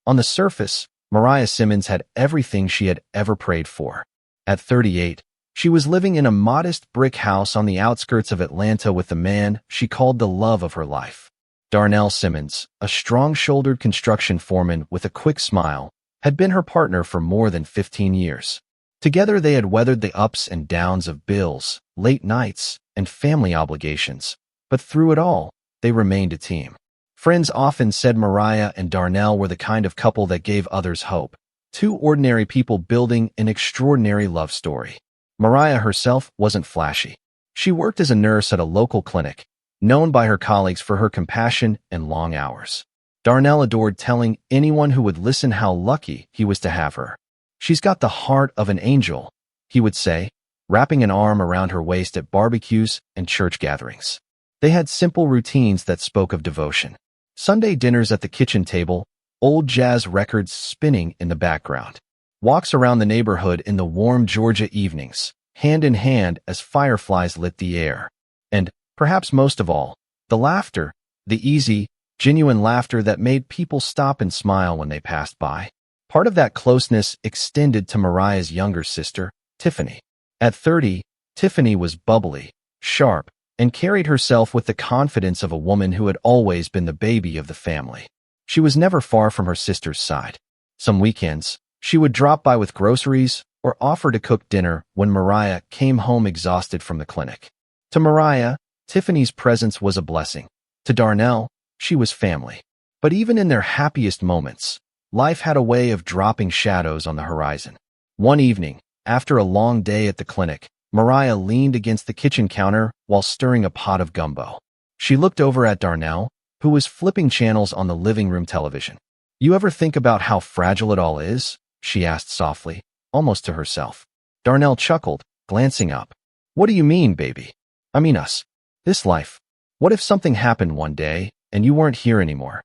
On the surface, Mariah Simmons had everything she had ever prayed for. At 38, she was living in a modest brick house on the outskirts of Atlanta with the man she called the love of her life. Darnell Simmons, a strong-shouldered construction foreman with a quick smile, had been her partner for more than 15 years. Together they had weathered the ups and downs of bills, late nights, and family obligations. But through it all, they remained a team. Friends often said Mariah and Darnell were the kind of couple that gave others hope. Two ordinary people building an extraordinary love story. Mariah herself wasn't flashy. She worked as a nurse at a local clinic, known by her colleagues for her compassion and long hours. Darnell adored telling anyone who would listen how lucky he was to have her. "She's got the heart of an angel," he would say, wrapping an arm around her waist at barbecues and church gatherings. They had simple routines that spoke of devotion. Sunday dinners at the kitchen table, old jazz records spinning in the background. Walks around the neighborhood in the warm Georgia evenings, hand in hand as fireflies lit the air. And, perhaps most of all, the laughter, the easy, genuine laughter that made people stop and smile when they passed by. Part of that closeness extended to Mariah's younger sister, Tiffany. At 30, Tiffany was bubbly, sharp, and carried herself with the confidence of a woman who had always been the baby of the family. She was never far from her sister's side. Some weekends, she would drop by with groceries or offer to cook dinner when Mariah came home exhausted from the clinic. To Mariah, Tiffany's presence was a blessing. To Darnell, she was family. But even in their happiest moments, life had a way of dropping shadows on the horizon. One evening, after a long day at the clinic, Mariah leaned against the kitchen counter while stirring a pot of gumbo. She looked over at Darnell, who was flipping channels on the living room television. "You ever think about how fragile it all is?" she asked softly, almost to herself. Darnell chuckled, glancing up. "What do you mean, baby?" "I mean us. This life. What if something happened one day and you weren't here anymore?"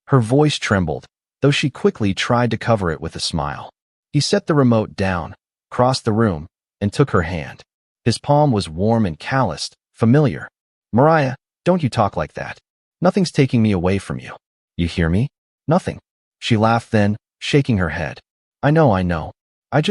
Her voice trembled, though she quickly tried to cover it with a smile. He set the remote down, crossed the room, and took her hand. His palm was warm and calloused, familiar. "Mariah, don't you talk like that. Nothing's taking me away from you. You hear me? Nothing." She laughed then, shaking her head. I know.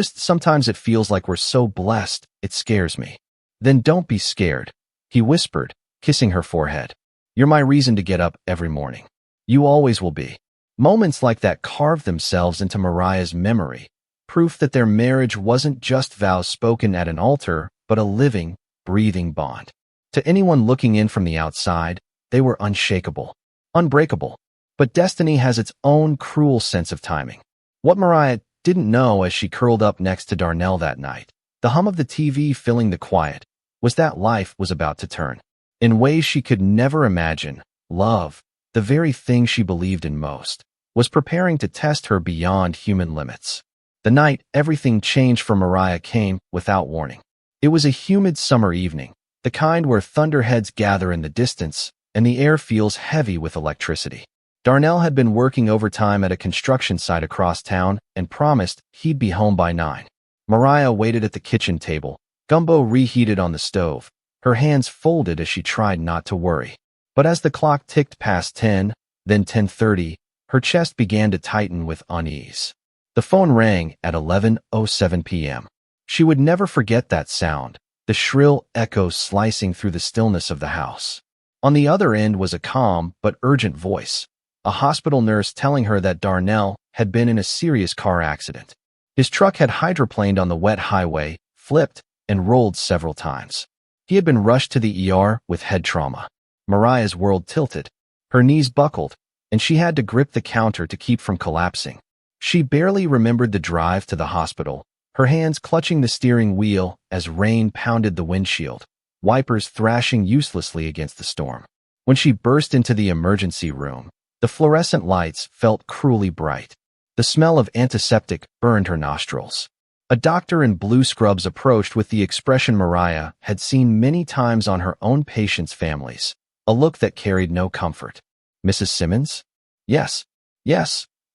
Sometimes it feels like we're so blessed, it scares me." "Then don't be scared," he whispered, kissing her forehead. "You're my reason to get up every morning. You always will be." Moments like that carved themselves into Mariah's memory, proof that their marriage wasn't just vows spoken at an altar, but a living, breathing bond. To anyone looking in from the outside, they were unshakable, unbreakable. But destiny has its own cruel sense of timing. What Mariah didn't know as she curled up next to Darnell that night, the hum of the TV filling the quiet, was that life was about to turn. In ways she could never imagine, love, the very thing she believed in most, was preparing to test her beyond human limits. The night everything changed for Mariah came without warning. It was a humid summer evening, the kind where thunderheads gather in the distance and the air feels heavy with electricity. Darnell had been working overtime at a construction site across town and promised he'd be home by 9. Mariah waited at the kitchen table, gumbo reheated on the stove, her hands folded as she tried not to worry. But as the clock ticked past 10, then 10:30, her chest began to tighten with unease. The phone rang at 11:07 p.m. She would never forget that sound, the shrill echo slicing through the stillness of the house. On the other end was a calm but urgent voice, a hospital nurse telling her that Darnell had been in a serious car accident. His truck had hydroplaned on the wet highway, flipped, and rolled several times. He had been rushed to the ER with head trauma. Mariah's world tilted. Her knees buckled, and she had to grip the counter to keep from collapsing. She barely remembered the drive to the hospital, her hands clutching the steering wheel as rain pounded the windshield, wipers thrashing uselessly against the storm. When she burst into the emergency room, the fluorescent lights felt cruelly bright. The smell of antiseptic burned her nostrils. A doctor in blue scrubs approached with the expression Mariah had seen many times on her own patients' families, a look that carried no comfort. "Mrs. Simmons?" Yes,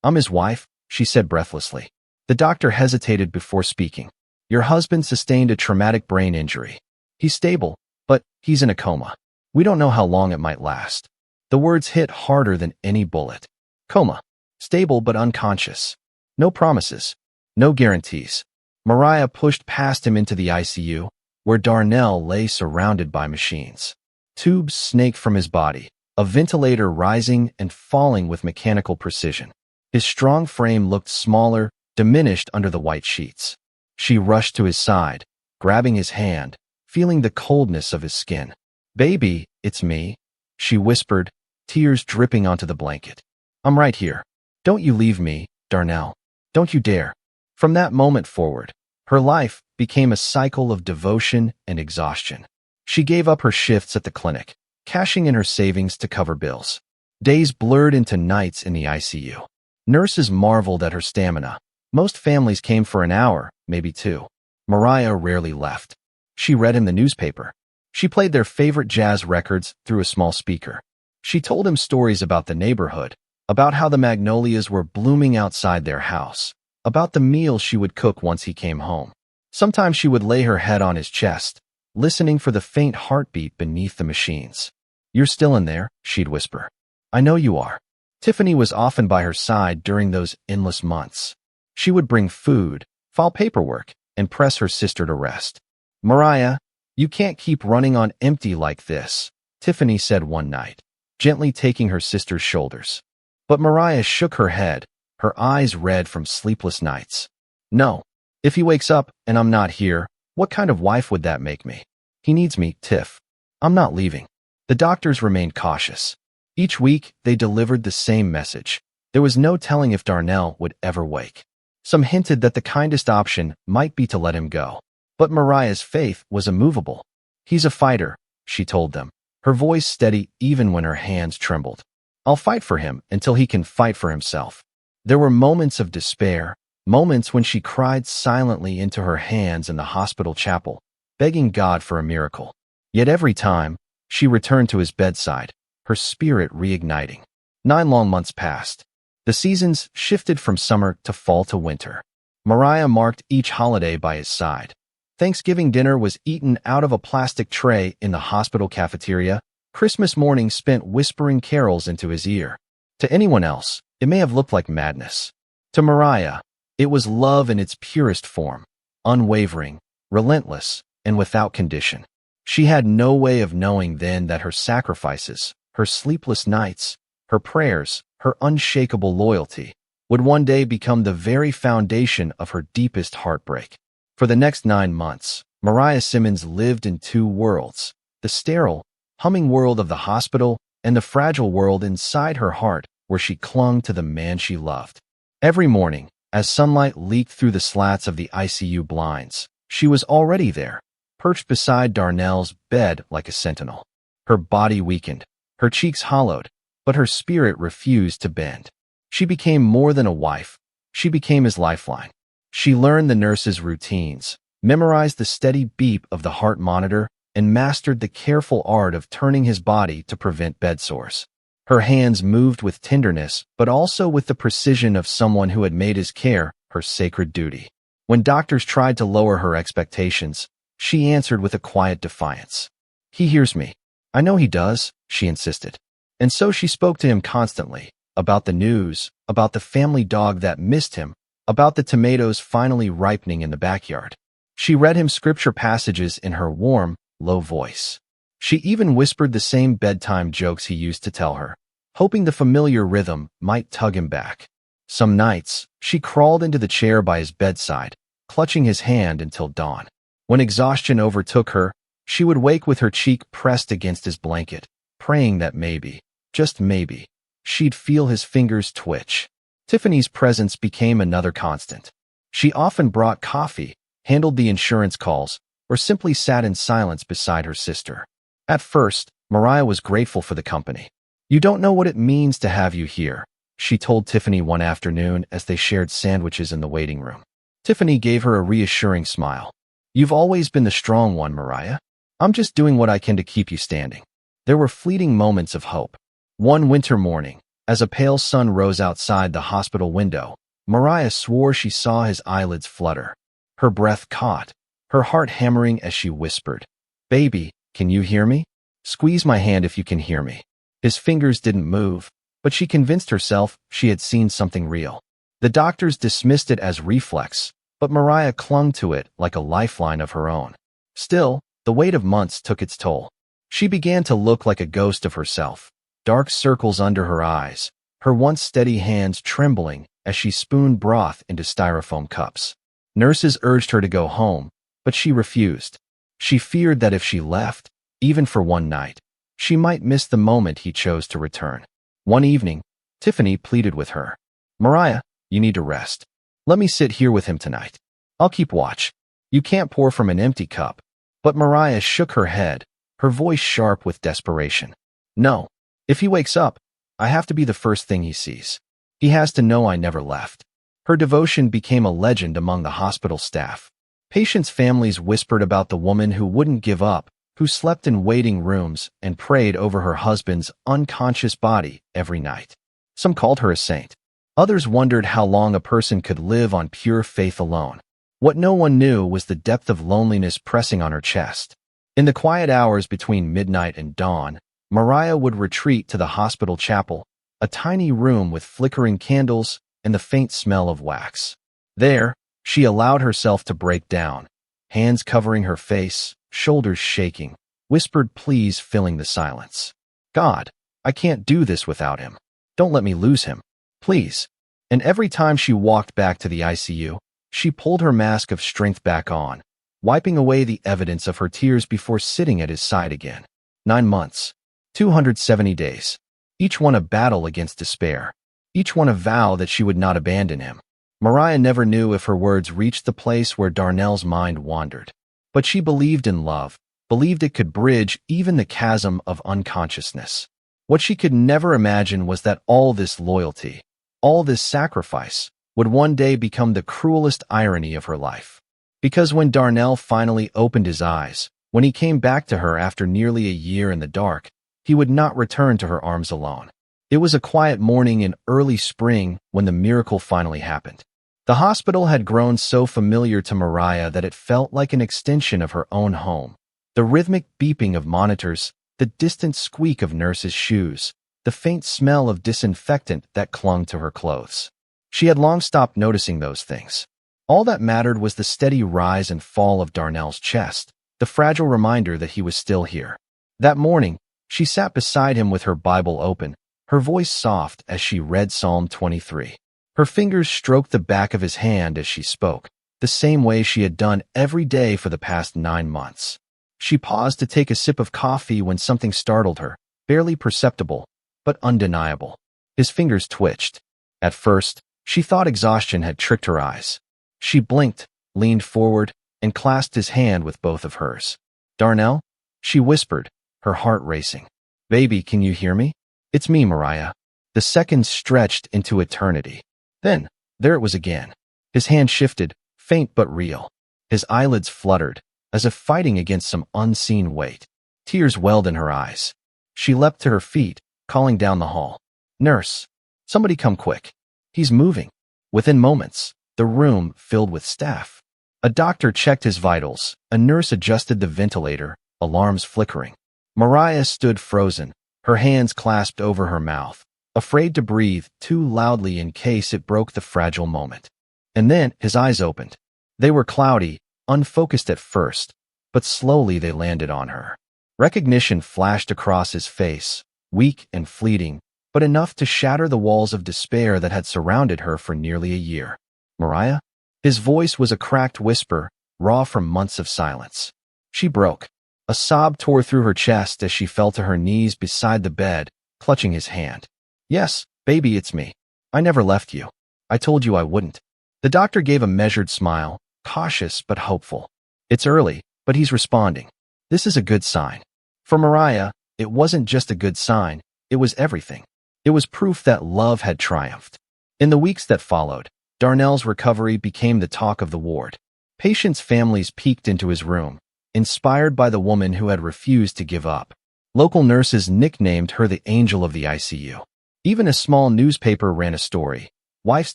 I'm his wife," she said breathlessly. The doctor hesitated before speaking. "Your husband sustained a traumatic brain injury. He's stable, but he's in a coma. We don't know how long it might last." The words hit harder than any bullet. "Coma. stable but unconscious. No promises, no guarantees. Mariah pushed past him into the ICU, where Darnell lay surrounded by machines. Tubes snaked from his body, a ventilator rising and falling with mechanical precision. His strong frame looked smaller, diminished under the white sheets. She rushed to his side, grabbing his hand, feeling the coldness of his skin. "Baby, it's me," she whispered, tears dripping onto the blanket. "I'm right here. Don't you leave me, Darnell. Don't you dare." From that moment forward, her life became a cycle of devotion and exhaustion. She gave up her shifts at the clinic, cashing in her savings to cover bills. Days blurred into nights in the ICU. Nurses marveled at her stamina. Most families came for an hour, maybe two. Mariah rarely left. She read him the newspaper. She played their favorite jazz records through a small speaker. She told him stories about the neighborhood, about how the magnolias were blooming outside their house, about the meal she would cook once he came home. Sometimes she would lay her head on his chest, listening for the faint heartbeat beneath the machines. "You're still in there," she'd whisper. "I know you are." Tiffany was often by her side during those endless months. She would bring food, file paperwork, and press her sister to rest. "Mariah, you can't keep running on empty like this," Tiffany said one night, gently taking her sister's shoulders. But Mariah shook her head, her eyes red from sleepless nights. "No. If he wakes up and I'm not here, what kind of wife would that make me? He needs me, Tiff. I'm not leaving." The doctors remained cautious. Each week, they delivered the same message. There was no telling if Darnell would ever wake. Some hinted that the kindest option might be to let him go. But Mariah's faith was immovable. "He's a fighter," she told them, her voice steady even when her hands trembled. "I'll fight for him until he can fight for himself." There were moments of despair, moments when she cried silently into her hands in the hospital chapel, begging God for a miracle. Yet every time, she returned to his bedside, her spirit reigniting. 9 long months passed. The seasons shifted from summer to fall to winter. Mariah marked each holiday by his side. Thanksgiving dinner was eaten out of a plastic tray in the hospital cafeteria. Christmas morning spent whispering carols into his ear. To anyone else, it may have looked like madness. To Mariah, it was love in its purest form, unwavering, relentless, and without condition. She had no way of knowing then that her sacrifices, her sleepless nights, her prayers, her unshakable loyalty, would one day become the very foundation of her deepest heartbreak. For the next 9 months, Mariah Simmons lived in 2 worlds, the sterile, humming world of the hospital and the fragile world inside her heart where she clung to the man she loved. Every morning, as sunlight leaked through the slats of the ICU blinds, she was already there, perched beside Darnell's bed like a sentinel. Her body weakened, her cheeks hollowed, but her spirit refused to bend. She became more than a wife. She became his lifeline. She learned the nurse's routines, memorized the steady beep of the heart monitor, and mastered the careful art of turning his body to prevent bed sores. Her hands moved with tenderness, but also with the precision of someone who had made his care her sacred duty. When doctors tried to lower her expectations, she answered with a quiet defiance. "He hears me. I know he does," she insisted. And so she spoke to him constantly, about the news, about the family dog that missed him, about the tomatoes finally ripening in the backyard. She read him scripture passages in her warm, low voice. She even whispered the same bedtime jokes he used to tell her, hoping the familiar rhythm might tug him back. Some nights, she crawled into the chair by his bedside, clutching his hand until dawn. When exhaustion overtook her, she would wake with her cheek pressed against his blanket, praying that maybe, just maybe, she'd feel his fingers twitch. Tiffany's presence became another constant. She often brought coffee, handled the insurance calls, or simply sat in silence beside her sister. At first, Mariah was grateful for the company. "You don't know what it means to have you here," she told Tiffany one afternoon as they shared sandwiches in the waiting room. Tiffany gave her a reassuring smile. "You've always been the strong one, Mariah. I'm just doing what I can to keep you standing." There were fleeting moments of hope. One winter morning, as a pale sun rose outside the hospital window, Mariah swore she saw his eyelids flutter. Her breath caught, her heart hammering as she whispered, "Baby, can you hear me? Squeeze my hand if you can hear me." His fingers didn't move, but she convinced herself she had seen something real. The doctors dismissed it as reflex, but Mariah clung to it like a lifeline of her own. Still, the weight of months took its toll. She began to look like a ghost of herself, dark circles under her eyes, her once steady hands trembling as she spooned broth into styrofoam cups. Nurses urged her to go home, but she refused. She feared that if she left, even for one night, she might miss the moment he chose to return. One evening, Tiffany pleaded with her. "Mariah, you need to rest. Let me sit here with him tonight. I'll keep watch. You can't pour from an empty cup." But Mariah shook her head, her voice sharp with desperation. "No. If he wakes up, I have to be the first thing he sees. He has to know I never left." Her devotion became a legend among the hospital staff. Patients' families whispered about the woman who wouldn't give up, who slept in waiting rooms and prayed over her husband's unconscious body every night. Some called her a saint. Others wondered how long a person could live on pure faith alone. What no one knew was the depth of loneliness pressing on her chest. In the quiet hours between midnight and dawn, Mariah would retreat to the hospital chapel, a tiny room with flickering candles and the faint smell of wax. There, she allowed herself to break down, hands covering her face, shoulders shaking, whispered pleas filling the silence. "God, I can't do this without him. Don't let me lose him. Please." And every time she walked back to the ICU, she pulled her mask of strength back on, wiping away the evidence of her tears before sitting at his side again. 9 months. 270 days. Each one a battle against despair. Each one a vow that she would not abandon him. Mariah never knew if her words reached the place where Darnell's mind wandered. But she believed in love, believed it could bridge even the chasm of unconsciousness. What she could never imagine was that all this loyalty, all this sacrifice, would one day become the cruelest irony of her life. Because when Darnell finally opened his eyes, when he came back to her after nearly a year in the dark, he would not return to her arms alone. It was a quiet morning in early spring when the miracle finally happened. The hospital had grown so familiar to Mariah that it felt like an extension of her own home. The rhythmic beeping of monitors, the distant squeak of nurses' shoes, the faint smell of disinfectant that clung to her clothes. She had long stopped noticing those things. All that mattered was the steady rise and fall of Darnell's chest, the fragile reminder that he was still here. That morning, she sat beside him with her Bible open, her voice soft as she read Psalm 23. Her fingers stroked the back of his hand as she spoke, the same way she had done every day for the past 9 months. She paused to take a sip of coffee when something startled her, barely perceptible, but undeniable. His fingers twitched. At first, she thought exhaustion had tricked her eyes. She blinked, leaned forward, and clasped his hand with both of hers. "Darnell?" she whispered, her heart racing. "Baby, can you hear me? It's me, Mariah." The seconds stretched into eternity. Then, there it was again. His hand shifted, faint but real. His eyelids fluttered, as if fighting against some unseen weight. Tears welled in her eyes. She leapt to her feet, calling down the hall. "Nurse, somebody come quick. He's moving." Within moments, the room filled with staff. A doctor checked his vitals, a nurse adjusted the ventilator, alarms flickering. Mariah stood frozen, her hands clasped over her mouth, afraid to breathe too loudly in case it broke the fragile moment. And then his eyes opened. They were cloudy, unfocused at first, but slowly they landed on her. Recognition flashed across his face, weak and fleeting, but enough to shatter the walls of despair that had surrounded her for nearly a year. "Mariah?" His voice was a cracked whisper, raw from months of silence. She broke. A sob tore through her chest as she fell to her knees beside the bed, clutching his hand. "Yes, baby, it's me. I never left you. I told you I wouldn't." The doctor gave a measured smile, cautious but hopeful. "It's early, but he's responding. This is a good sign." For Mariah, it wasn't just a good sign, it was everything. It was proof that love had triumphed. In the weeks that followed, Darnell's recovery became the talk of the ward. Patients' families peeked into his room, inspired by the woman who had refused to give up. Local nurses nicknamed her the angel of the ICU. Even a small newspaper ran a story. "Wife's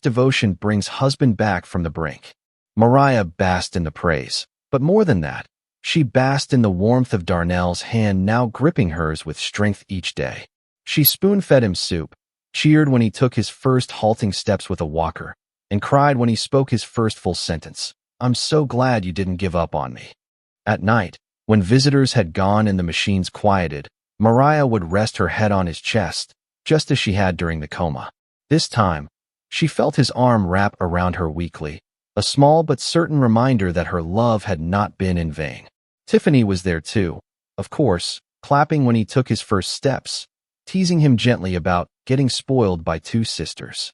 devotion brings husband back from the brink." Mariah basked in the praise, but more than that, she basked in the warmth of Darnell's hand now gripping hers with strength each day. She spoon-fed him soup, cheered when he took his first halting steps with a walker, and cried when he spoke his first full sentence. "I'm so glad you didn't give up on me." At night, when visitors had gone and the machines quieted, Mariah would rest her head on his chest, just as she had during the coma. This time, she felt his arm wrap around her weakly, a small but certain reminder that her love had not been in vain. Tiffany was there too, of course, clapping when he took his first steps, teasing him gently about getting spoiled by two sisters.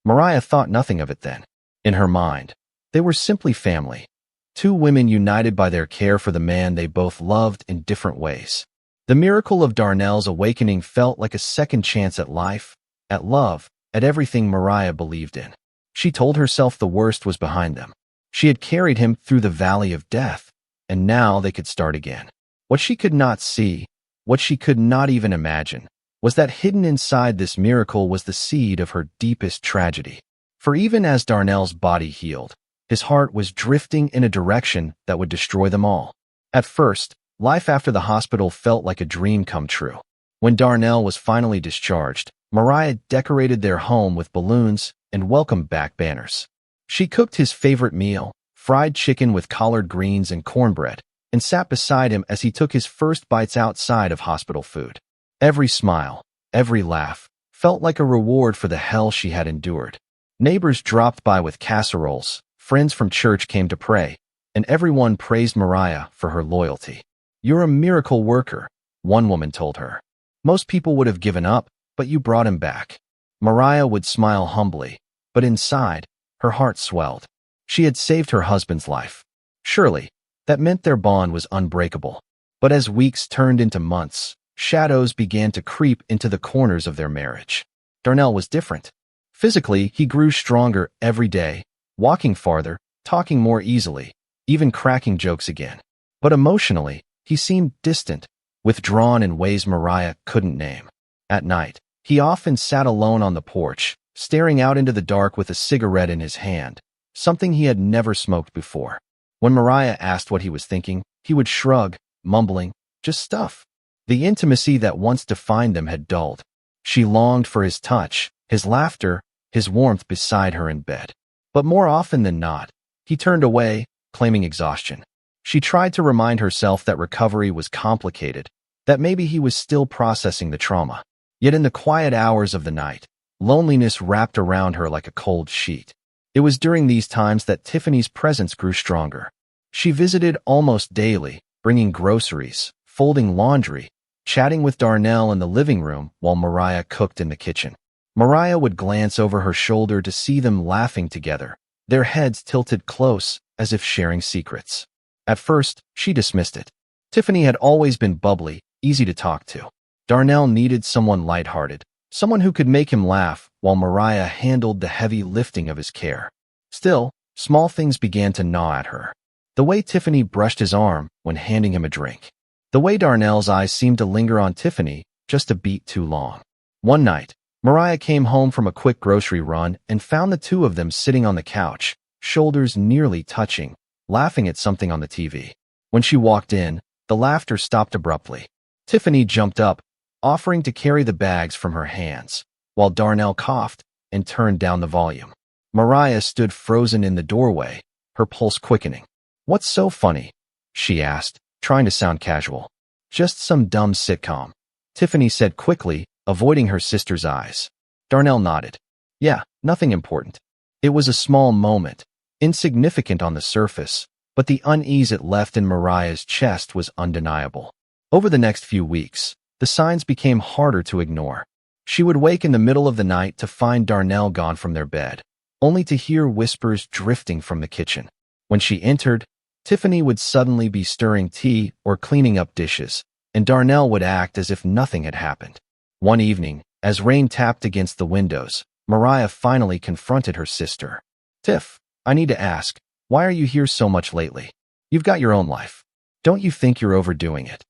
Mariah thought nothing of it then. In her mind, they were simply family, two women united by their care for the man they both loved in different ways. The miracle of Darnell's awakening felt like a second chance at life, at love, at everything Mariah believed in. She told herself the worst was behind them. She had carried him through the valley of death, and now they could start again. What she could not see, what she could not even imagine, was that hidden inside this miracle was the seed of her deepest tragedy. For even as Darnell's body healed, his heart was drifting in a direction that would destroy them all. At first, life after the hospital felt like a dream come true. When Darnell was finally discharged, Mariah decorated their home with balloons and welcome back banners. She cooked his favorite meal, fried chicken with collard greens and cornbread, and sat beside him as he took his first bites outside of hospital food. Every smile, every laugh, felt like a reward for the hell she had endured. Neighbors dropped by with casseroles, friends from church came to pray, and everyone praised Mariah for her loyalty. "You're a miracle worker," one woman told her. "Most people would have given up, but you brought him back." Mariah would smile humbly, but inside, her heart swelled. She had saved her husband's life. Surely, that meant their bond was unbreakable. But as weeks turned into months, shadows began to creep into the corners of their marriage. Darnell was different. Physically, he grew stronger every day, walking farther, talking more easily, even cracking jokes again. But emotionally, he seemed distant, withdrawn in ways Mariah couldn't name. At night, he often sat alone on the porch, staring out into the dark with a cigarette in his hand, something he had never smoked before. When Mariah asked what he was thinking, he would shrug, mumbling, "Just stuff." The intimacy that once defined them had dulled. She longed for his touch, his laughter, his warmth beside her in bed. But more often than not, he turned away, claiming exhaustion. She tried to remind herself that recovery was complicated, that maybe he was still processing the trauma. Yet in the quiet hours of the night, loneliness wrapped around her like a cold sheet. It was during these times that Tiffany's presence grew stronger. She visited almost daily, bringing groceries, folding laundry, chatting with Darnell in the living room while Mariah cooked in the kitchen. Mariah would glance over her shoulder to see them laughing together, their heads tilted close as if sharing secrets. At first, she dismissed it. Tiffany had always been bubbly, easy to talk to. Darnell needed someone lighthearted, someone who could make him laugh while Mariah handled the heavy lifting of his care. Still, small things began to gnaw at her. The way Tiffany brushed his arm when handing him a drink. The way Darnell's eyes seemed to linger on Tiffany just a beat too long. One night, Mariah came home from a quick grocery run and found the two of them sitting on the couch, shoulders nearly touching, laughing at something on the TV. When she walked in, the laughter stopped abruptly. Tiffany jumped up, offering to carry the bags from her hands, while Darnell coughed and turned down the volume. Mariah stood frozen in the doorway, her pulse quickening. "What's so funny?" she asked, trying to sound casual. "Just some dumb sitcom," Tiffany said quickly, avoiding her sister's eyes. Darnell nodded. "Yeah, nothing important." It was a small moment, insignificant on the surface, but the unease it left in Mariah's chest was undeniable. Over the next few weeks, the signs became harder to ignore. She would wake in the middle of the night to find Darnell gone from their bed, only to hear whispers drifting from the kitchen. When she entered, Tiffany would suddenly be stirring tea or cleaning up dishes, and Darnell would act as if nothing had happened. One evening, as rain tapped against the windows, Mariah finally confronted her sister. "Tiff, I need to ask, why are you here so much lately? You've got your own life. Don't you think you're overdoing it?"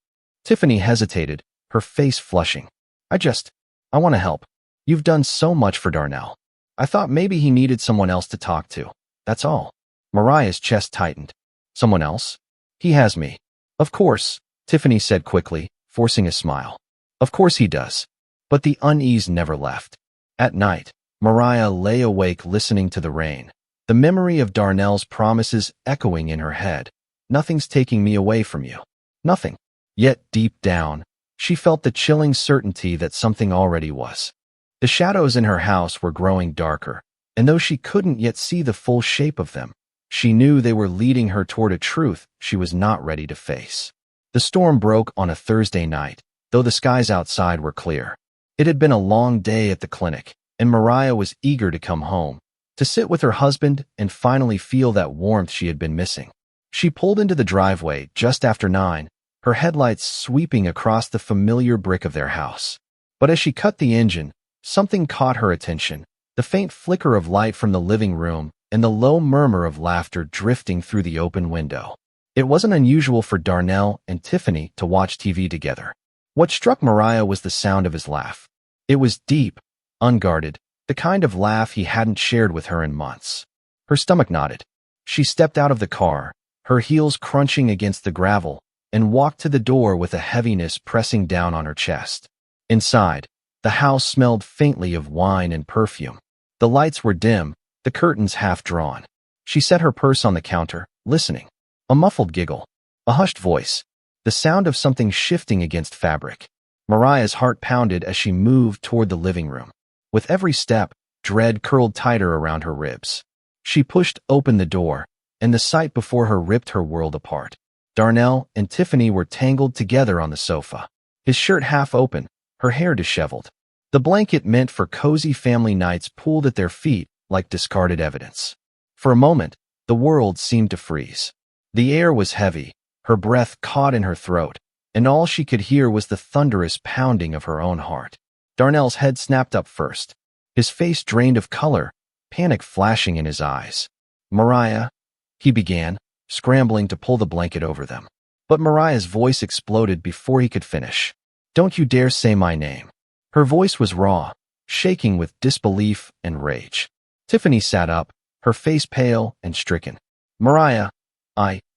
Tiffany hesitated, her face flushing. I want to help. You've done so much for Darnell. I thought maybe he needed someone else to talk to. That's all." Mariah's chest tightened. "Someone else? He has me." "Of course," Tiffany said quickly, forcing a smile. "Of course he does." But the unease never left. At night, Mariah lay awake listening to the rain, the memory of Darnell's promises echoing in her head. Nothing's taking me away from you. Nothing. Yet deep down, she felt the chilling certainty that something already was. The shadows in her house were growing darker, and though she couldn't yet see the full shape of them, she knew they were leading her toward a truth she was not ready to face. The storm broke on a Thursday night, though the skies outside were clear. It had been a long day at the clinic, and Mariah was eager to come home, to sit with her husband and finally feel that warmth she had been missing. She pulled into the driveway just after 9, her headlights sweeping across the familiar brick of their house. But as she cut the engine, something caught her attention, the faint flicker of light from the living room and the low murmur of laughter drifting through the open window. It wasn't unusual for Darnell and Tiffany to watch TV together. What struck Mariah was the sound of his laugh. It was deep, unguarded, the kind of laugh he hadn't shared with her in months. Her stomach knotted. She stepped out of the car, her heels crunching against the gravel, and walked to the door with a heaviness pressing down on her chest. Inside, the house smelled faintly of wine and perfume. The lights were dim, the curtains half drawn. She set her purse on the counter, listening. A muffled giggle, a hushed voice, the sound of something shifting against fabric. Mariah's heart pounded as she moved toward the living room. With every step, dread curled tighter around her ribs. She pushed open the door, and the sight before her ripped her world apart. Darnell and Tiffany were tangled together on the sofa, his shirt half open, her hair disheveled. The blanket meant for cozy family nights pooled at their feet like discarded evidence. For a moment, the world seemed to freeze. The air was heavy, her breath caught in her throat, and all she could hear was the thunderous pounding of her own heart. Darnell's head snapped up first, his face drained of color, panic flashing in his eyes. "Mariah," he began, scrambling to pull the blanket over them. But Mariah's voice exploded before he could finish. "Don't you dare say my name." Her voice was raw, shaking with disbelief and rage. Tiffany sat up, her face pale and stricken. "Mariah,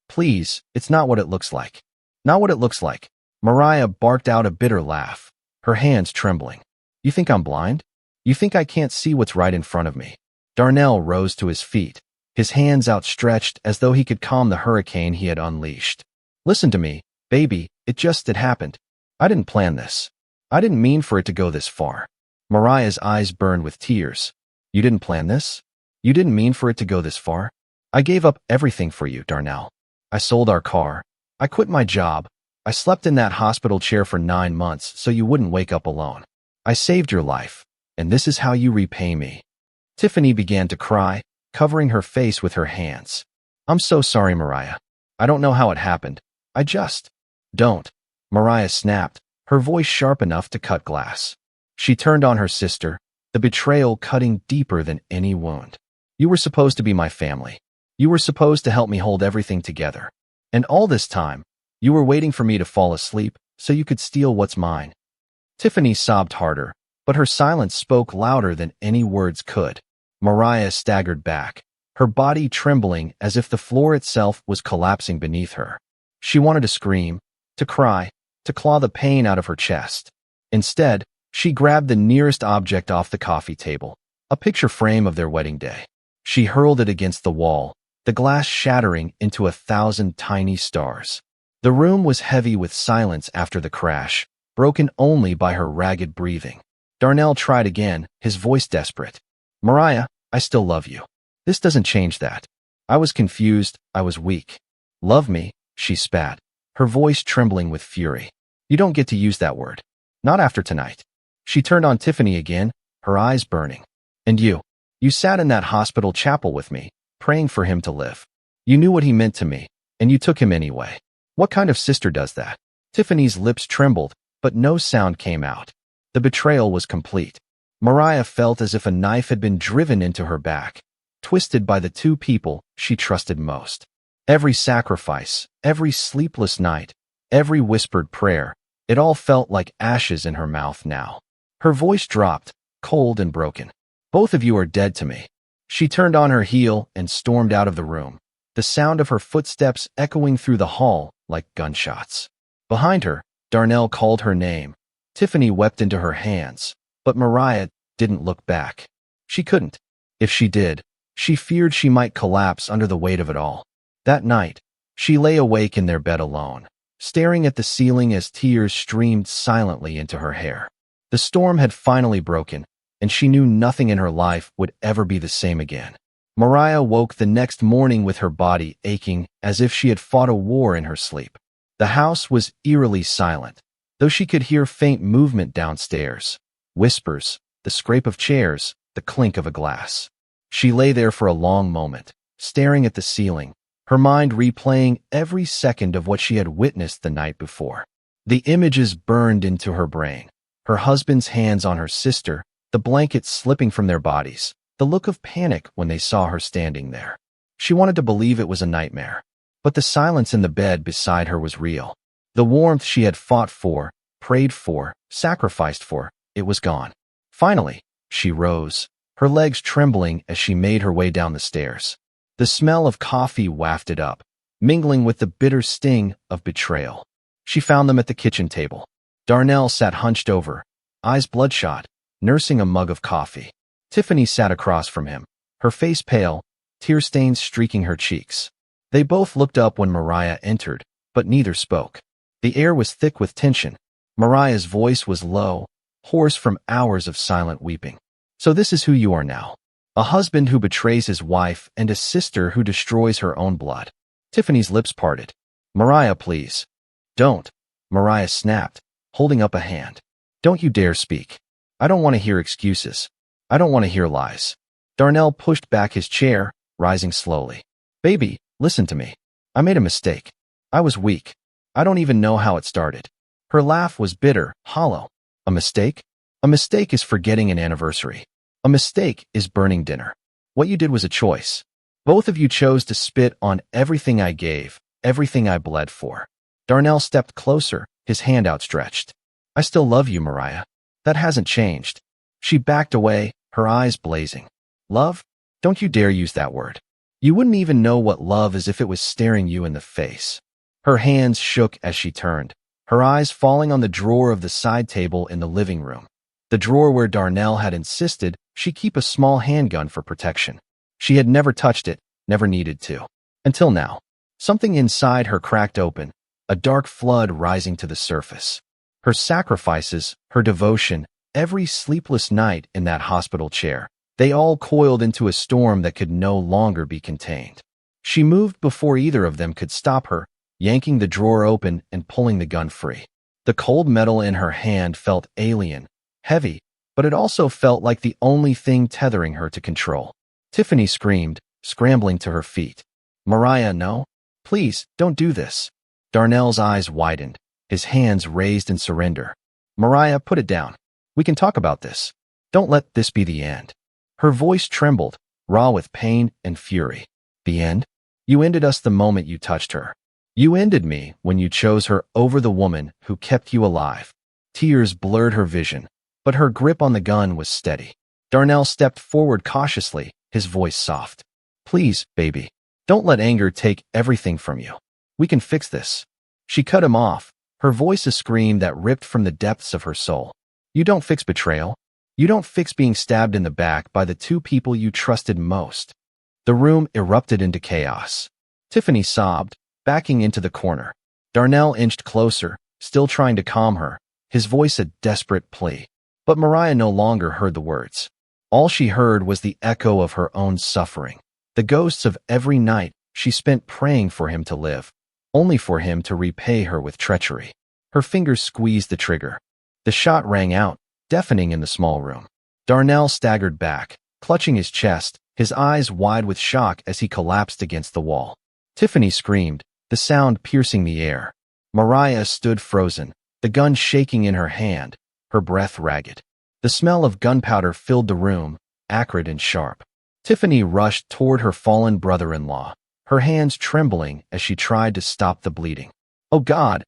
please, it's not what it looks like." "Not what it looks like." Mariah barked out a bitter laugh, her hands trembling. "You think I'm blind? You think I can't see what's right in front of me?" Darnell rose to his feet, his hands outstretched as though he could calm the hurricane he had unleashed. "Listen to me, baby, it happened. I didn't plan this. I didn't mean for it to go this far." Mariah's eyes burned with tears. "You didn't plan this? You didn't mean for it to go this far? I gave up everything for you, Darnell. I sold our car. I quit my job. I slept in that hospital chair for 9 months so you wouldn't wake up alone. I saved your life, and this is how you repay me." Tiffany began to cry, covering her face with her hands. "I'm so sorry, Mariah. I don't know how it happened. I just..." "Don't," Mariah snapped, her voice sharp enough to cut glass. She turned on her sister, the betrayal cutting deeper than any wound. "You were supposed to be my family. You were supposed to help me hold everything together. And all this time, you were waiting for me to fall asleep so you could steal what's mine." Tiffany sobbed harder, but her silence spoke louder than any words could. Mariah staggered back, her body trembling as if the floor itself was collapsing beneath her. She wanted to scream, to cry, to claw the pain out of her chest. Instead, she grabbed the nearest object off the coffee table, a picture frame of their wedding day. She hurled it against the wall, the glass shattering into 1,000 tiny stars. The room was heavy with silence after the crash, broken only by her ragged breathing. Darnell tried again, his voice desperate. "Mariah, I still love you. This doesn't change that. I was confused, I was weak. Love me," she spat, her voice trembling with fury. "You don't get to use that word. Not after tonight." She turned on Tiffany again, her eyes burning. "And you sat in that hospital chapel with me, praying for him to live. You knew what he meant to me, and you took him anyway. What kind of sister does that?" Tiffany's lips trembled, but no sound came out. The betrayal was complete. Mariah felt as if a knife had been driven into her back, twisted by the two people she trusted most. Every sacrifice, every sleepless night, every whispered prayer, it all felt like ashes in her mouth now. Her voice dropped, cold and broken. "Both of you are dead to me." She turned on her heel and stormed out of the room, the sound of her footsteps echoing through the hall like gunshots. Behind her, Darnell called her name. Tiffany wept into her hands, but Mariah didn't look back. She couldn't. If she did, she feared she might collapse under the weight of it all. That night, she lay awake in their bed alone, staring at the ceiling as tears streamed silently into her hair. The storm had finally broken, and she knew nothing in her life would ever be the same again. Mariah woke the next morning with her body aching as if she had fought a war in her sleep. The house was eerily silent, though she could hear faint movement downstairs. Whispers, the scrape of chairs, the clink of a glass. She lay there for a long moment, staring at the ceiling, her mind replaying every second of what she had witnessed the night before. The images burned into her brain. Her husband's hands on her sister, the blankets slipping from their bodies, the look of panic when they saw her standing there. She wanted to believe it was a nightmare, but the silence in the bed beside her was real. The warmth she had fought for, prayed for, sacrificed for, it was gone. Finally, she rose, her legs trembling as she made her way down the stairs. The smell of coffee wafted up, mingling with the bitter sting of betrayal. She found them at the kitchen table. Darnell sat hunched over, eyes bloodshot, nursing a mug of coffee. Tiffany sat across from him, her face pale, tear stains streaking her cheeks. They both looked up when Mariah entered, but neither spoke. The air was thick with tension. Mariah's voice was low, hoarse from hours of silent weeping. So this is who you are now. A husband who betrays his wife and a sister who destroys her own blood. Tiffany's lips parted. Mariah, please. Don't. Mariah snapped, holding up a hand. Don't you dare speak. I don't want to hear excuses. I don't want to hear lies. Darnell pushed back his chair, rising slowly. Baby, listen to me. I made a mistake. I was weak. I don't even know how it started. Her laugh was bitter, hollow. A mistake? A mistake is forgetting an anniversary. A mistake is burning dinner. What you did was a choice. Both of you chose to spit on everything I gave, everything I bled for. Darnell stepped closer, his hand outstretched. I still love you, Mariah. That hasn't changed. She backed away, her eyes blazing. Love? Don't you dare use that word. You wouldn't even know what love is if it was staring you in the face. Her hands shook as she turned, her eyes falling on the drawer of the side table in the living room. The drawer where Darnell had insisted she keep a small handgun for protection. She had never touched it, never needed to. Until now. Something inside her cracked open, a dark flood rising to the surface. Her sacrifices, her devotion, every sleepless night in that hospital chair, they all coiled into a storm that could no longer be contained. She moved before either of them could stop her, yanking the drawer open and pulling the gun free. The cold metal in her hand felt alien, heavy, but it also felt like the only thing tethering her to control. Tiffany screamed, scrambling to her feet. Mariah, no. Please, don't do this. Darnell's eyes widened, his hands raised in surrender. Mariah, put it down. We can talk about this. Don't let this be the end. Her voice trembled, raw with pain and fury. The end? You ended us the moment you touched her. You ended me when you chose her over the woman who kept you alive. Tears blurred her vision, but her grip on the gun was steady. Darnell stepped forward cautiously, his voice soft. Please, baby, don't let anger take everything from you. We can fix this. She cut him off, her voice a scream that ripped from the depths of her soul. You don't fix betrayal. You don't fix being stabbed in the back by the two people you trusted most. The room erupted into chaos. Tiffany sobbed, backing into the corner. Darnell inched closer, still trying to calm her, his voice a desperate plea. But Mariah no longer heard the words. All she heard was the echo of her own suffering, the ghosts of every night she spent praying for him to live, only for him to repay her with treachery. Her fingers squeezed the trigger. The shot rang out, deafening in the small room. Darnell staggered back, clutching his chest, his eyes wide with shock as he collapsed against the wall. Tiffany screamed, the sound piercing the air. Mariah stood frozen, the gun shaking in her hand, her breath ragged. The smell of gunpowder filled the room, acrid and sharp. Tiffany rushed toward her fallen brother-in-law, her hands trembling as she tried to stop the bleeding. Oh God,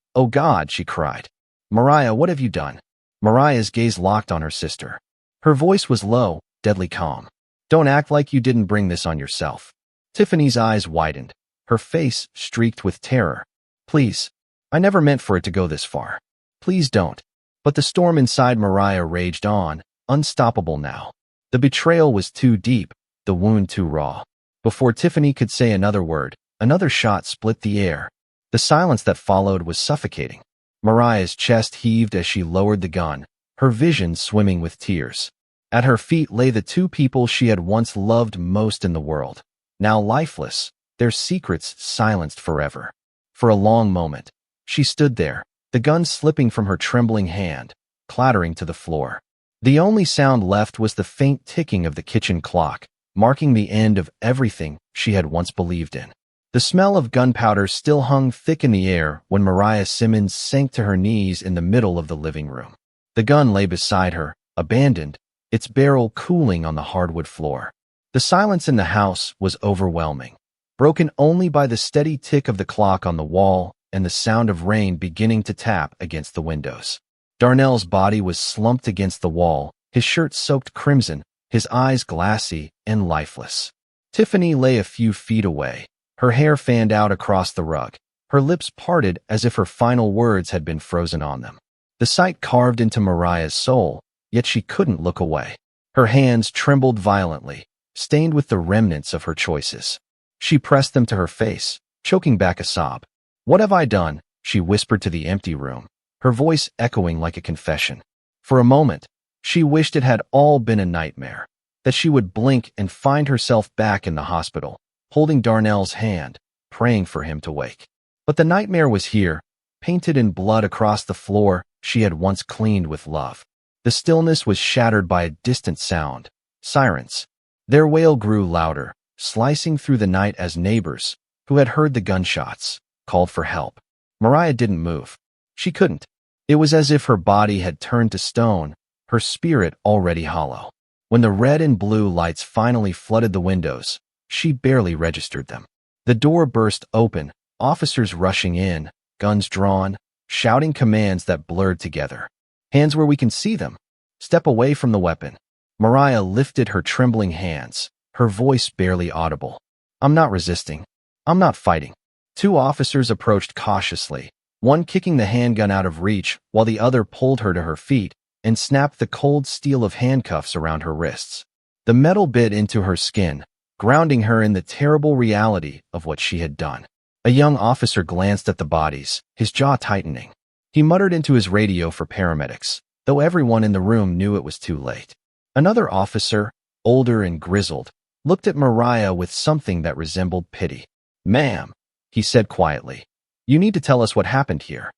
she cried. Mariah, what have you done? Mariah's gaze locked on her sister. Her voice was low, deadly calm. Don't act like you didn't bring this on yourself. Tiffany's eyes widened, her face streaked with terror. Please, I never meant for it to go this far. Please don't. But the storm inside Mariah raged on, unstoppable now. The betrayal was too deep, the wound too raw. Before Tiffany could say another word, another shot split the air. The silence that followed was suffocating. Mariah's chest heaved as she lowered the gun, her vision swimming with tears. At her feet lay the two people she had once loved most in the world, now lifeless, their secrets silenced forever. For a long moment, she stood there, the gun slipping from her trembling hand, clattering to the floor. The only sound left was the faint ticking of the kitchen clock, marking the end of everything she had once believed in. The smell of gunpowder still hung thick in the air when Mariah Simmons sank to her knees in the middle of the living room. The gun lay beside her, abandoned, its barrel cooling on the hardwood floor. The silence in the house was overwhelming, broken only by the steady tick of the clock on the wall and the sound of rain beginning to tap against the windows. Darnell's body was slumped against the wall, his shirt soaked crimson, his eyes glassy and lifeless. Tiffany lay a few feet away, her hair fanned out across the rug, her lips parted as if her final words had been frozen on them. The sight carved into Mariah's soul, yet she couldn't look away. Her hands trembled violently, stained with the remnants of her choices. She pressed them to her face, choking back a sob. "What have I done?" she whispered to the empty room, her voice echoing like a confession. For a moment, she wished it had all been a nightmare, that she would blink and find herself back in the hospital, holding Darnell's hand, praying for him to wake. But the nightmare was here, painted in blood across the floor she had once cleaned with love. The stillness was shattered by a distant sound, sirens. Their wail grew louder, slicing through the night as neighbors, who had heard the gunshots, called for help. Mariah didn't move. She couldn't. It was as if her body had turned to stone, her spirit already hollow. When the red and blue lights finally flooded the windows, she barely registered them. The door burst open, officers rushing in, guns drawn, shouting commands that blurred together. "Hands where we can see them. Step away from the weapon." Mariah lifted her trembling hands, her voice barely audible. "I'm not resisting. I'm not fighting." Two officers approached cautiously, one kicking the handgun out of reach while the other pulled her to her feet and snapped the cold steel of handcuffs around her wrists. The metal bit into her skin, grounding her in the terrible reality of what she had done. A young officer glanced at the bodies, his jaw tightening. He muttered into his radio for paramedics, though everyone in the room knew it was too late. Another officer, older and grizzled, looked at Mariah with something that resembled pity. "Ma'am," he said quietly, "you need to tell us what happened here."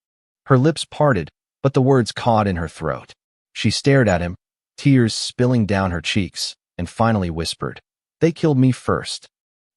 Her lips parted, but the words caught in her throat. She stared at him, tears spilling down her cheeks, and finally whispered, "They killed me first."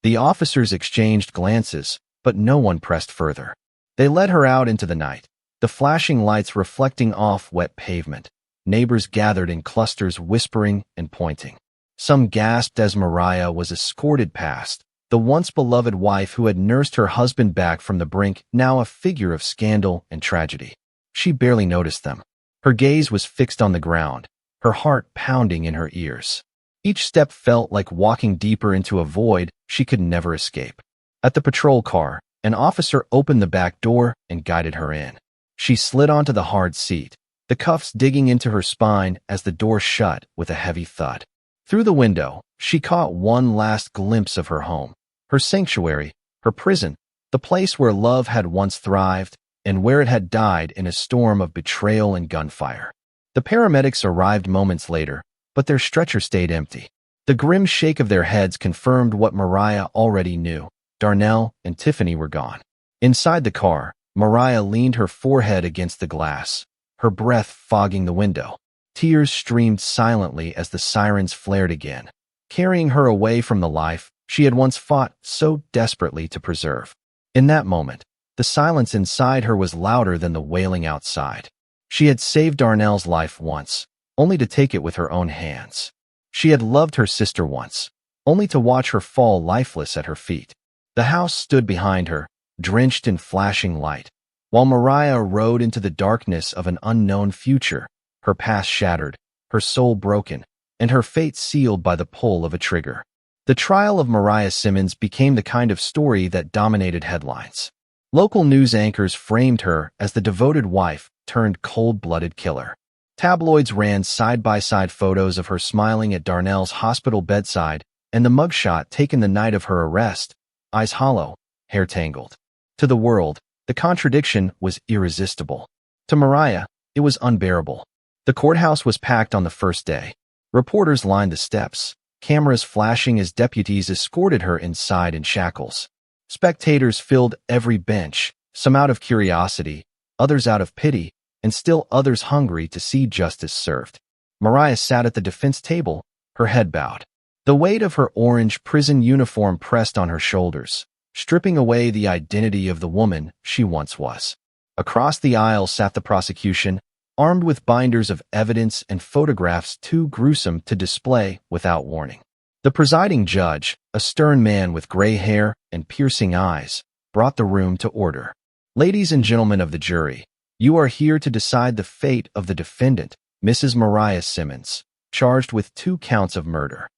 The officers exchanged glances, but no one pressed further. They led her out into the night, the flashing lights reflecting off wet pavement. Neighbors gathered in clusters, whispering and pointing. Some gasped as Mariah was escorted past, the once beloved wife who had nursed her husband back from the brink, now a figure of scandal and tragedy. She barely noticed them. Her gaze was fixed on the ground, her heart pounding in her ears. Each step felt like walking deeper into a void she could never escape. At the patrol car, an officer opened the back door and guided her in. She slid onto the hard seat, the cuffs digging into her spine as the door shut with a heavy thud. Through the window, she caught one last glimpse of her home, her sanctuary, her prison, the place where love had once thrived and where it had died in a storm of betrayal and gunfire. The paramedics arrived moments later, but their stretcher stayed empty. The grim shake of their heads confirmed what Mariah already knew. Darnell and Tiffany were gone. Inside the car, Mariah leaned her forehead against the glass, her breath fogging the window. Tears streamed silently as the sirens flared again, carrying her away from the life she had once fought so desperately to preserve. In that moment, the silence inside her was louder than the wailing outside. She had saved Darnell's life once, only to take it with her own hands. She had loved her sister once, only to watch her fall lifeless at her feet. The house stood behind her, drenched in flashing light, while Mariah rode into the darkness of an unknown future, her past shattered, her soul broken, and her fate sealed by the pull of a trigger. The trial of Mariah Simmons became the kind of story that dominated headlines. Local news anchors framed her as the devoted wife turned cold-blooded killer. Tabloids ran side-by-side photos of her smiling at Darnell's hospital bedside and the mugshot taken the night of her arrest, eyes hollow, hair tangled. To the world, the contradiction was irresistible. To Mariah, it was unbearable. The courthouse was packed on the first day. Reporters lined the steps, cameras flashing as deputies escorted her inside in shackles. Spectators filled every bench, some out of curiosity, others out of pity, and still others hungry to see justice served. Mariah sat at the defense table, her head bowed. The weight of her orange prison uniform pressed on her shoulders, stripping away the identity of the woman she once was. Across the aisle sat the prosecution, armed with binders of evidence and photographs too gruesome to display without warning. The presiding judge, a stern man with gray hair and piercing eyes, brought the room to order. Ladies and gentlemen of the jury, you are here to decide the fate of the defendant, Mrs. Mariah Simmons, charged with 2 counts of murder.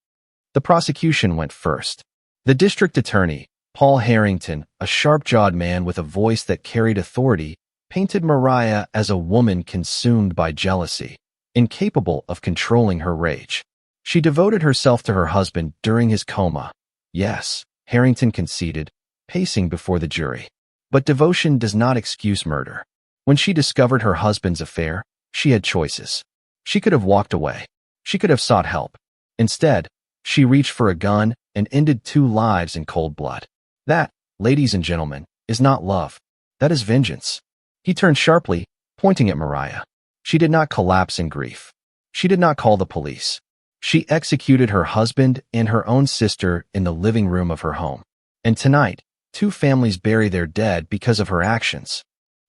The prosecution went first. The district attorney, Paul Harrington, a sharp-jawed man with a voice that carried authority, painted Mariah as a woman consumed by jealousy, incapable of controlling her rage. She devoted herself to her husband during his coma. Yes, Harrington conceded, pacing before the jury. But devotion does not excuse murder. When she discovered her husband's affair, she had choices. She could have walked away. She could have sought help. Instead, she reached for a gun and ended 2 lives in cold blood. That, ladies and gentlemen, is not love. That is vengeance. He turned sharply, pointing at Mariah. She did not collapse in grief. She did not call the police. She executed her husband and her own sister in the living room of her home. And tonight, 2 families bury their dead because of her actions.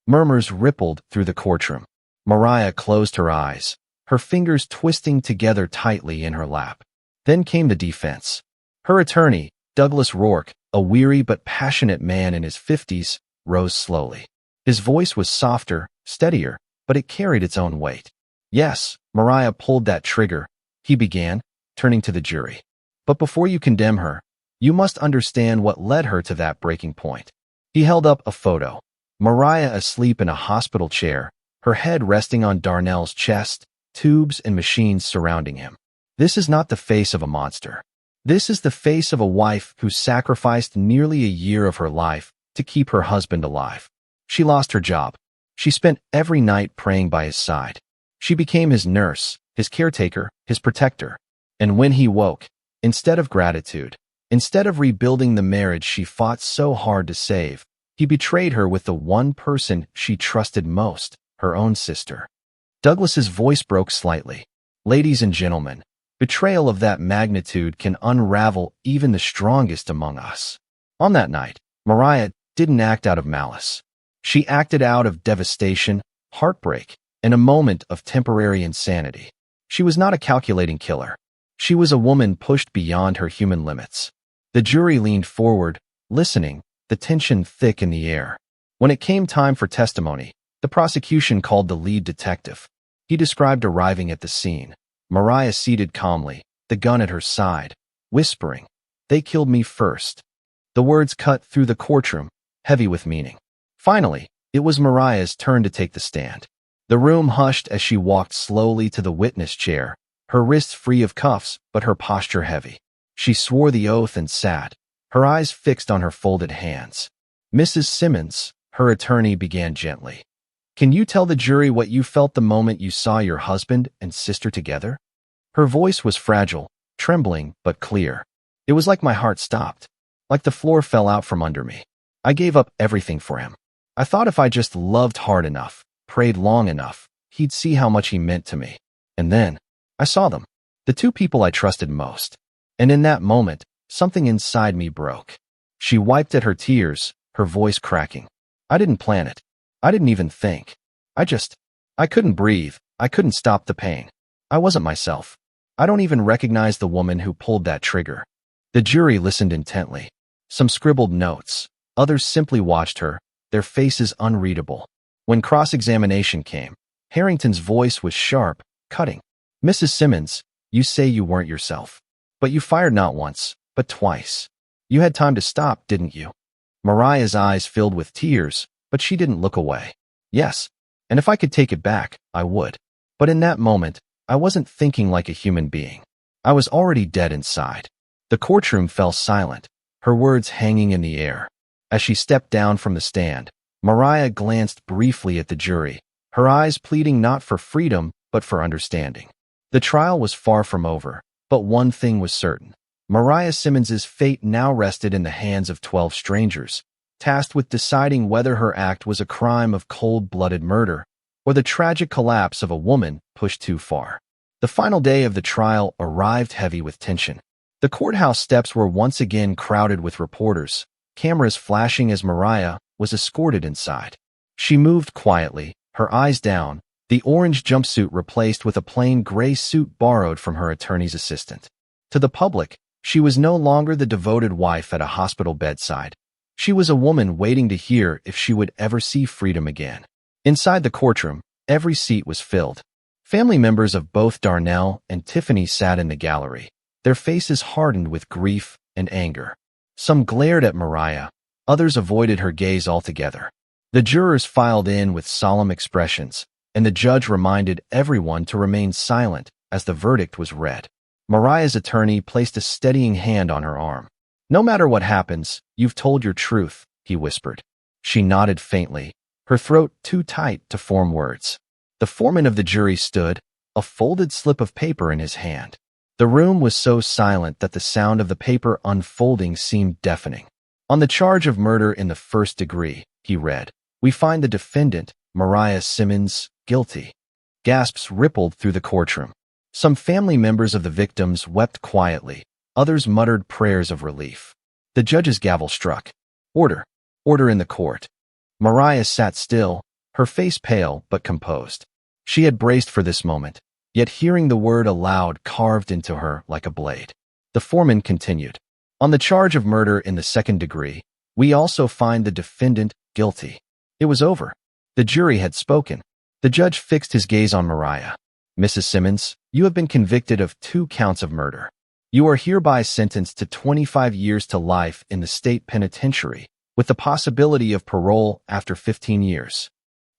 Murmurs rippled through the courtroom. Mariah closed her eyes, her fingers twisting together tightly in her lap. Then came the defense. Her attorney, Douglas Rourke, a weary but passionate man in his 50s, rose slowly. His voice was softer, steadier, but it carried its own weight. Yes, Mariah pulled that trigger, he began, turning to the jury. But before you condemn her, you must understand what led her to that breaking point. He held up a photo. Mariah asleep in a hospital chair, her head resting on Darnell's chest, tubes and machines surrounding him. This is not the face of a monster. This is the face of a wife who sacrificed nearly a year of her life to keep her husband alive. She lost her job. She spent every night praying by his side. She became his nurse, his caretaker, his protector. And when he woke, instead of gratitude, instead of rebuilding the marriage she fought so hard to save, he betrayed her with the one person she trusted most, her own sister. Douglas's voice broke slightly. Ladies and gentlemen, betrayal of that magnitude can unravel even the strongest among us. On that night, Mariah didn't act out of malice. She acted out of devastation, heartbreak, and a moment of temporary insanity. She was not a calculating killer. She was a woman pushed beyond her human limits. The jury leaned forward, listening, the tension thick in the air. When it came time for testimony, the prosecution called the lead detective. He described arriving at the scene. Mariah seated calmly, the gun at her side, whispering, "They killed me first." The words cut through the courtroom, heavy with meaning. Finally, it was Mariah's turn to take the stand. The room hushed as she walked slowly to the witness chair, her wrists free of cuffs, but her posture heavy. She swore the oath and sat, her eyes fixed on her folded hands. "Mrs. Simmons," her attorney began gently, "can you tell the jury what you felt the moment you saw your husband and sister together?" Her voice was fragile, trembling, but clear. It was like my heart stopped, like the floor fell out from under me. I gave up everything for him. I thought if I just loved hard enough, prayed long enough, he'd see how much he meant to me. And then, I saw them, the 2 people I trusted most. And in that moment, something inside me broke. She wiped at her tears, her voice cracking. I didn't plan it. I didn't even think. I couldn't breathe. I couldn't stop the pain. I wasn't myself. I don't even recognize the woman who pulled that trigger. The jury listened intently. Some scribbled notes. Others simply watched her, their faces unreadable. When cross-examination came, Harrington's voice was sharp, cutting. "Mrs. Simmons, you say you weren't yourself. But you fired not once, but twice. You had time to stop, didn't you?" Mariah's eyes filled with tears, but she didn't look away. "Yes, and if I could take it back, I would. But in that moment, I wasn't thinking like a human being. I was already dead inside. The courtroom fell silent, her words hanging in the air. As she stepped down from the stand, Mariah glanced briefly at the jury, her eyes pleading not for freedom, but for understanding. The trial was far from over, but one thing was certain. Mariah Simmons's fate now rested in the hands of 12 strangers, tasked with deciding whether her act was a crime of cold-blooded murder or the tragic collapse of a woman pushed too far. The final day of the trial arrived heavy with tension. The courthouse steps were once again crowded with reporters, cameras flashing as Mariah was escorted inside. She moved quietly, her eyes down, the orange jumpsuit replaced with a plain gray suit borrowed from her attorney's assistant. To the public, she was no longer the devoted wife at a hospital bedside. She was a woman waiting to hear if she would ever see freedom again. Inside the courtroom, every seat was filled. Family members of both Darnell and Tiffany sat in the gallery, their faces hardened with grief and anger. Some glared at Mariah, others avoided her gaze altogether. The jurors filed in with solemn expressions, and the judge reminded everyone to remain silent as the verdict was read. Mariah's attorney placed a steadying hand on her arm. "No matter what happens, you've told your truth," he whispered. She nodded faintly, her throat too tight to form words. The foreman of the jury stood, a folded slip of paper in his hand. The room was so silent that the sound of the paper unfolding seemed deafening. "On the charge of murder in the first degree," he read, "we find the defendant, Mariah Simmons, guilty." Gasps rippled through the courtroom. Some family members of the victims wept quietly, others muttered prayers of relief. The judge's gavel struck. "Order! Order in the court." Mariah sat still, her face pale but composed. She had braced for this moment, yet hearing the word aloud carved into her like a blade. The foreman continued, "On the charge of murder in the second degree, we also find the defendant guilty." It was over. The jury had spoken. The judge fixed his gaze on Mariah. "Mrs. Simmons, you have been convicted of 2 counts of murder. You are hereby sentenced to 25 years to life in the state penitentiary, with the possibility of parole after 15 years.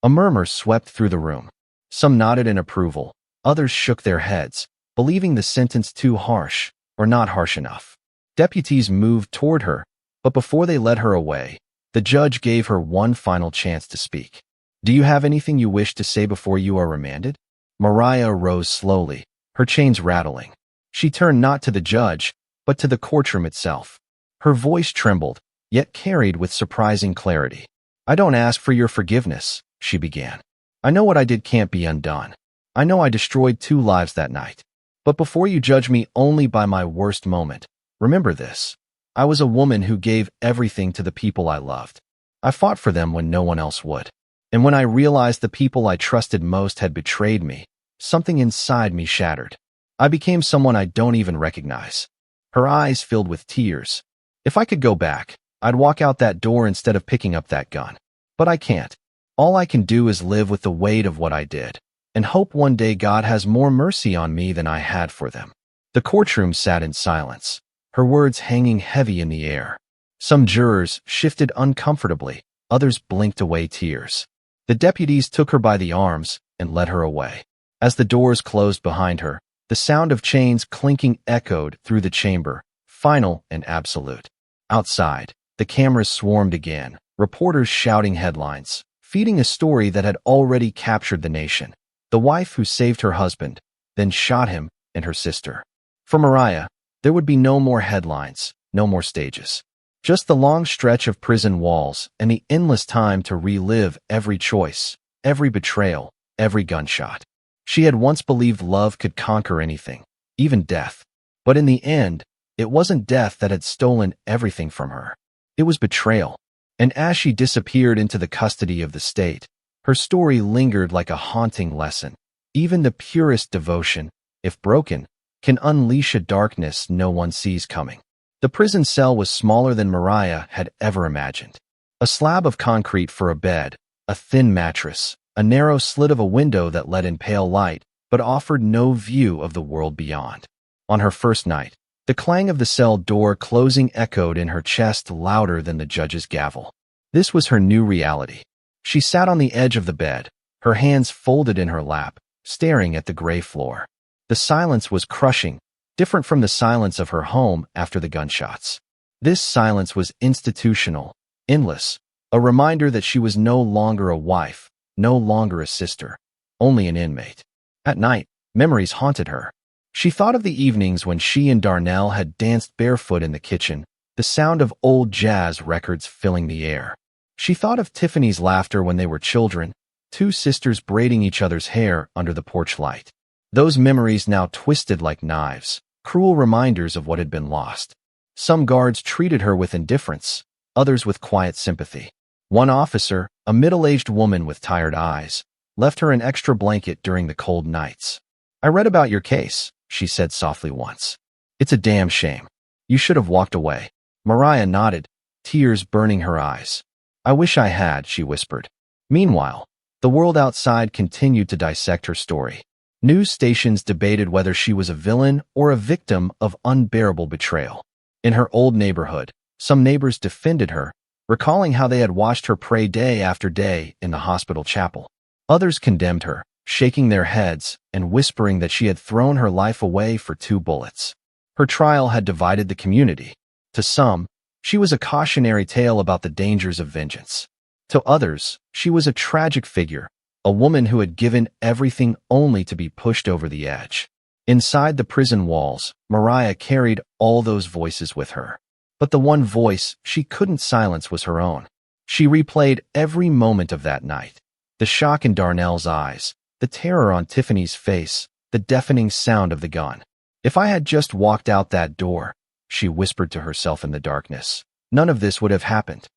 A murmur swept through the room. Some nodded in approval, others shook their heads, believing the sentence too harsh, or not harsh enough. Deputies moved toward her, but before they led her away, the judge gave her one final chance to speak. "Do you have anything you wish to say before you are remanded?" Mariah rose slowly, her chains rattling. She turned not to the judge, but to the courtroom itself. Her voice trembled, yet carried with surprising clarity. "I don't ask for your forgiveness," she began. "I know what I did can't be undone. I know I destroyed 2 lives that night. But before you judge me only by my worst moment, remember this. I was a woman who gave everything to the people I loved. I fought for them when no one else would. And when I realized the people I trusted most had betrayed me, something inside me shattered. I became someone I don't even recognize." Her eyes filled with tears. "If I could go back, I'd walk out that door instead of picking up that gun. But I can't. All I can do is live with the weight of what I did, and hope one day God has more mercy on me than I had for them." The courtroom sat in silence, her words hanging heavy in the air. Some jurors shifted uncomfortably, others blinked away tears. The deputies took her by the arms and led her away. As the doors closed behind her, the sound of chains clinking echoed through the chamber, final and absolute. Outside, the cameras swarmed again, reporters shouting headlines, feeding a story that had already captured the nation. The wife who saved her husband, then shot him and her sister. For Mariah, there would be no more headlines, no more stages. Just the long stretch of prison walls and the endless time to relive every choice, every betrayal, every gunshot. She had once believed love could conquer anything, even death. But in the end, it wasn't death that had stolen everything from her. It was betrayal. And as she disappeared into the custody of the state, her story lingered like a haunting lesson. Even the purest devotion, if broken, can unleash a darkness no one sees coming. The prison cell was smaller than Mariah had ever imagined. A slab of concrete for a bed, a thin mattress, a narrow slit of a window that let in pale light, but offered no view of the world beyond. On her first night, the clang of the cell door closing echoed in her chest louder than the judge's gavel. This was her new reality. She sat on the edge of the bed, her hands folded in her lap, staring at the gray floor. The silence was crushing, different from the silence of her home after the gunshots. This silence was institutional, endless, a reminder that she was no longer a wife, no longer a sister, only an inmate. At night, memories haunted her. She thought of the evenings when she and Darnell had danced barefoot in the kitchen, the sound of old jazz records filling the air. She thought of Tiffany's laughter when they were children, two sisters braiding each other's hair under the porch light. Those memories now twisted like knives, cruel reminders of what had been lost. Some guards treated her with indifference, others with quiet sympathy. One officer, a middle-aged woman with tired eyes, left her an extra blanket during the cold nights. "I read about your case," she said softly once. "It's a damn shame. You should have walked away." Mariah nodded, tears burning her eyes. "I wish I had," she whispered. Meanwhile, the world outside continued to dissect her story. News stations debated whether she was a villain or a victim of unbearable betrayal. In her old neighborhood, some neighbors defended her, recalling how they had watched her pray day after day in the hospital chapel. Others condemned her, shaking their heads and whispering that she had thrown her life away for 2 bullets. Her trial had divided the community. To some, she was a cautionary tale about the dangers of vengeance. To others, she was a tragic figure, a woman who had given everything only to be pushed over the edge. Inside the prison walls, Mariah carried all those voices with her. But the one voice she couldn't silence was her own. She replayed every moment of that night. The shock in Darnell's eyes, the terror on Tiffany's face, the deafening sound of the gun. "If I had just walked out that door," she whispered to herself in the darkness, "none of this would have happened."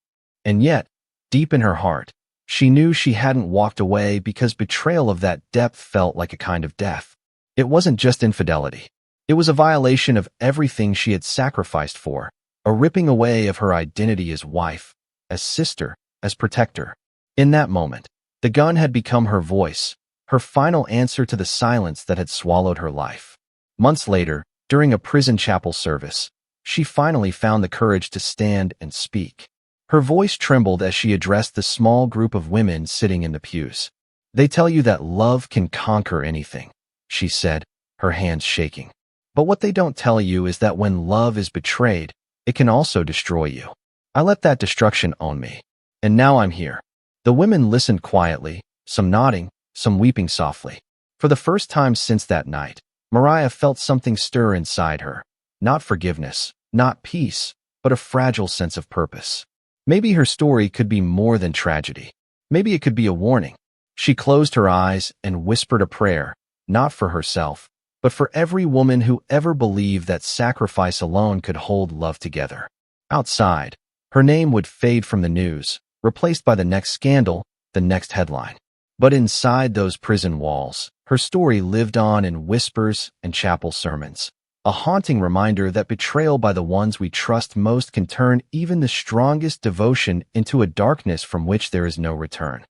And yet, deep in her heart, she knew she hadn't walked away because betrayal of that depth felt like a kind of death. It wasn't just infidelity. It was a violation of everything she had sacrificed for, a ripping away of her identity as wife, as sister, as protector. In that moment, the gun had become her voice, her final answer to the silence that had swallowed her life. Months later, during a prison chapel service, she finally found the courage to stand and speak. Her voice trembled as she addressed the small group of women sitting in the pews. "They tell you that love can conquer anything," she said, her hands shaking. "But what they don't tell you is that when love is betrayed, it can also destroy you. I let that destruction own me. And now I'm here." The women listened quietly, some nodding, some weeping softly. For the first time since that night, Mariah felt something stir inside her. Not forgiveness, not peace, but a fragile sense of purpose. Maybe her story could be more than tragedy. Maybe it could be a warning. She closed her eyes and whispered a prayer, not for herself, but for every woman who ever believed that sacrifice alone could hold love together. Outside, her name would fade from the news, replaced by the next scandal, the next headline. But inside those prison walls, her story lived on in whispers and chapel sermons, a haunting reminder that betrayal by the ones we trust most can turn even the strongest devotion into a darkness from which there is no return.